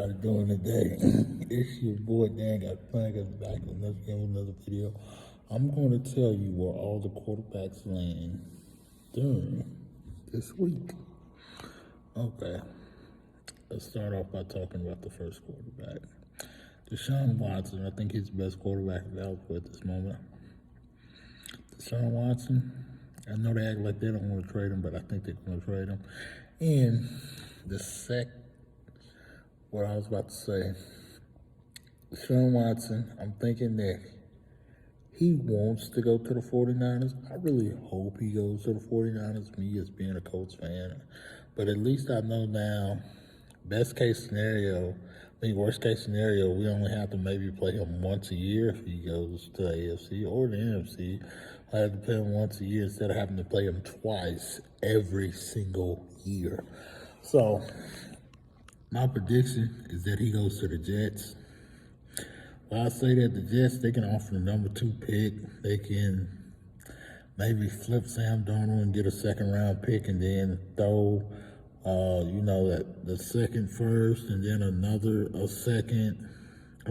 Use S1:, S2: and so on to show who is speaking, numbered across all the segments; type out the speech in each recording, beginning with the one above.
S1: everybody doing today? It's your boy Dan got back with another video. I'm going to tell you where all the quarterbacks land during this week. Okay, let's start off by talking about the first quarterback. Deshaun Watson, I think he's the best quarterback available at this moment. Deshaun Watson, I know they act like they don't want to trade him, but I think they're going to trade him. And what I was about to say, Deshaun Watson, I'm thinking that he wants to go to the 49ers. I really hope he goes to the 49ers, me as being a Colts fan. But at least I know now, worst case scenario, we only have to maybe play him once a year if he goes to the AFC or the NFC. I have to play him once a year instead of having to play him twice every single year. So, my prediction is that he goes to the Jets. Well, I say that the Jets, they can offer the number 2 pick. They can maybe flip Sam Darnold and get a second-round pick and then throw, the second first and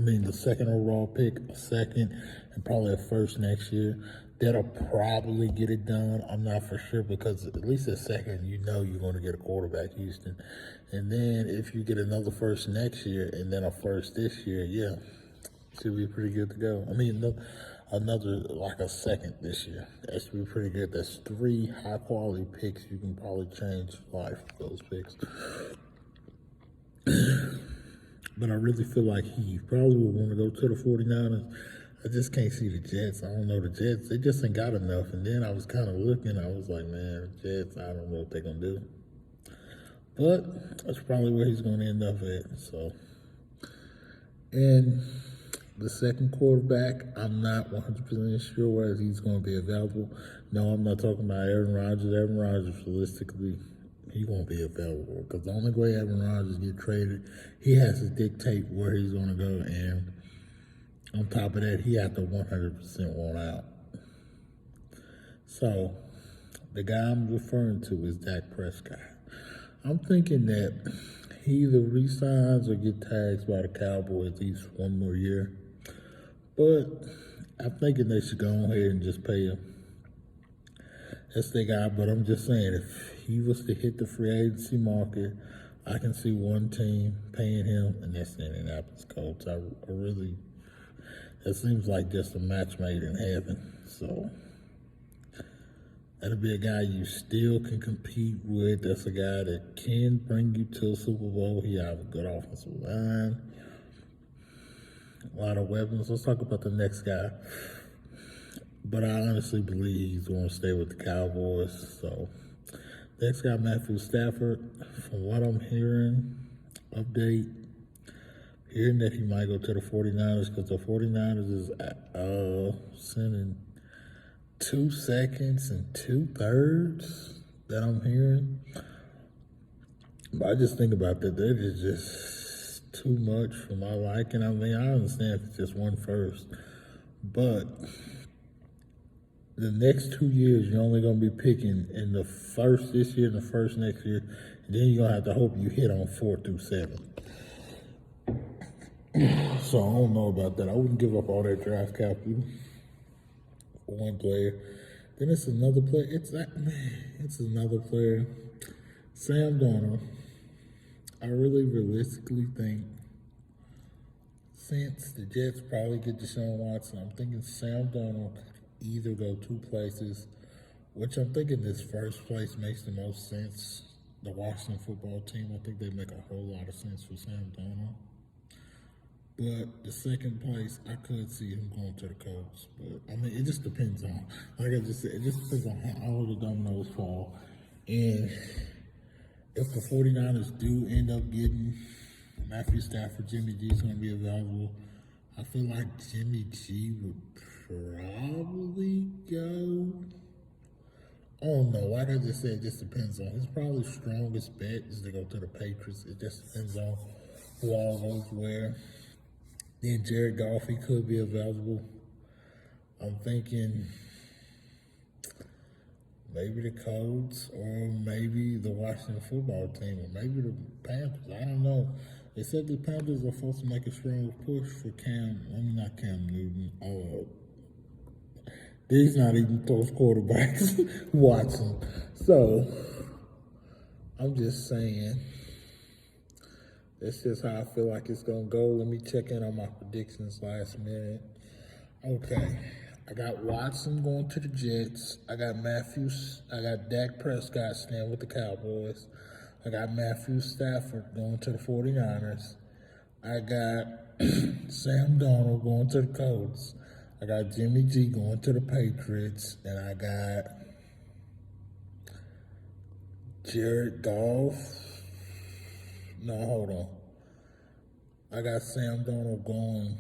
S1: then the second overall pick, a second, and probably a first next year. That'll probably get it done. I'm not for sure because at least a second, you're going to get a quarterback, Houston. And then if you get another first next year and then a first this year, yeah, should be pretty good to go. A second this year. That should be pretty good. That's 3 high-quality picks. You can probably change life with those picks. But I really feel like he probably would want to go to the 49ers. I just can't see the Jets. I don't know the Jets. They just ain't got enough. And then I was kind of looking. I was like, man, the Jets, I don't know what they're going to do. But that's probably where he's going to end up at. So, and the second quarterback, I'm not 100% sure whether he's going to be available. No, I'm not talking about Aaron Rodgers. Aaron Rodgers, realistically, he won't be available because the only way Aaron Rodgers get traded, he has to dictate where he's going to go. And on top of that, he has to 100% want out. So, the guy I'm referring to is Dak Prescott. I'm thinking that he either resigns or get tagged by the Cowboys at least one more year. But I'm thinking they should go ahead and just pay him. That's their guy, but I'm just saying, if he was to hit the free agency market, I can see one team paying him, and that's the Indianapolis Colts. That seems like just a match made in heaven. So, that'll be a guy you still can compete with. That's a guy that can bring you to a Super Bowl. He has a good offensive line, a lot of weapons. Let's talk about the next guy. But I honestly believe he's going to stay with the Cowboys. So, next guy, Matthew Stafford. From what I'm hearing, hearing that he might go to the 49ers because the 49ers is sending 2 seconds and 2/3 that I'm hearing. But I just think about that is just too much for my liking. I mean, I understand if it's just 1 first, but the next 2 years, you're only going to be picking in the first this year and the first next year. And then you're going to have to hope you hit on 4 through 7. So I don't know about that. I wouldn't give up all that draft capital for one player. Then it's another player. It's another player. Sam Darnold. I really realistically think since the Jets probably get Deshaun Watson, I'm thinking Sam Darnold could either go 2 places, which I'm thinking this first place makes the most sense. The Washington football team, I think they make a whole lot of sense for Sam Darnold. But the second place, I could see him going to the Colts. But, I mean, it just depends on, like I just said, it just depends on how all the dominoes fall. And if the 49ers do end up getting Matthew Stafford, Jimmy G is going to be available. I feel like Jimmy G would probably go. Oh, no, like I just said, it just depends on. His probably strongest bet is to go to the Patriots. It just depends on who all goes where. Then Jared Goff, he could be available. I'm thinking maybe the Colts or maybe the Washington football team or maybe the Panthers. I don't know. They said the Panthers are supposed to make a strong push for not Cam Newton. These not even close quarterbacks, Watson. So, I'm just saying, that's just how I feel like it's going to go. Let me check in on my predictions last minute. Okay. I got Watson going to the Jets. I got Dak Prescott staying with the Cowboys. I got Matthew Stafford going to the 49ers. I got Sam Darnold going to the Colts. I got Jimmy G going to the Patriots. And I got Jared Goff. No, hold on. I got Sam Darnold going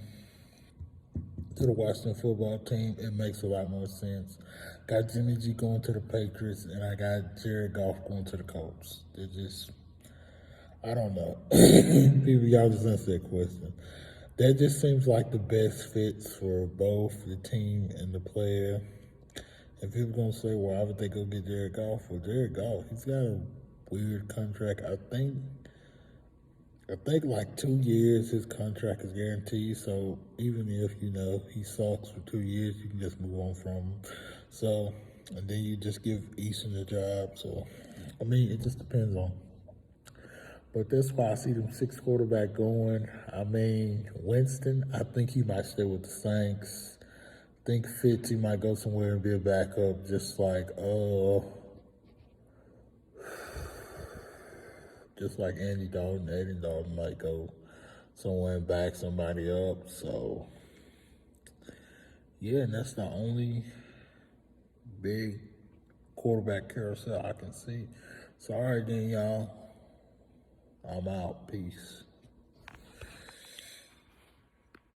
S1: to the Washington football team. It makes a lot more sense. Got Jimmy G going to the Patriots, and I got Jared Goff going to the Colts. They're just, I don't know. People, y'all just answer that question. That just seems like the best fits for both the team and the player. And people gonna say, well, why would they go get Jared Goff? Well, Jared Goff, he's got a weird contract. I think like 2 years his contract is guaranteed. So even if he sucks for 2 years, you can just move on from him. So and then you just give Easton the job. So I mean, it just depends on. But that's why I see them 6 quarterback going. I mean, Winston, I think he might stay with the Saints. I think Fitz, he might go somewhere and be a backup, just like Andy Dalton. Andy Dalton might go somewhere and back somebody up. So, yeah, and that's the only big quarterback carousel I can see. So, all right then, y'all. I'm out. Peace.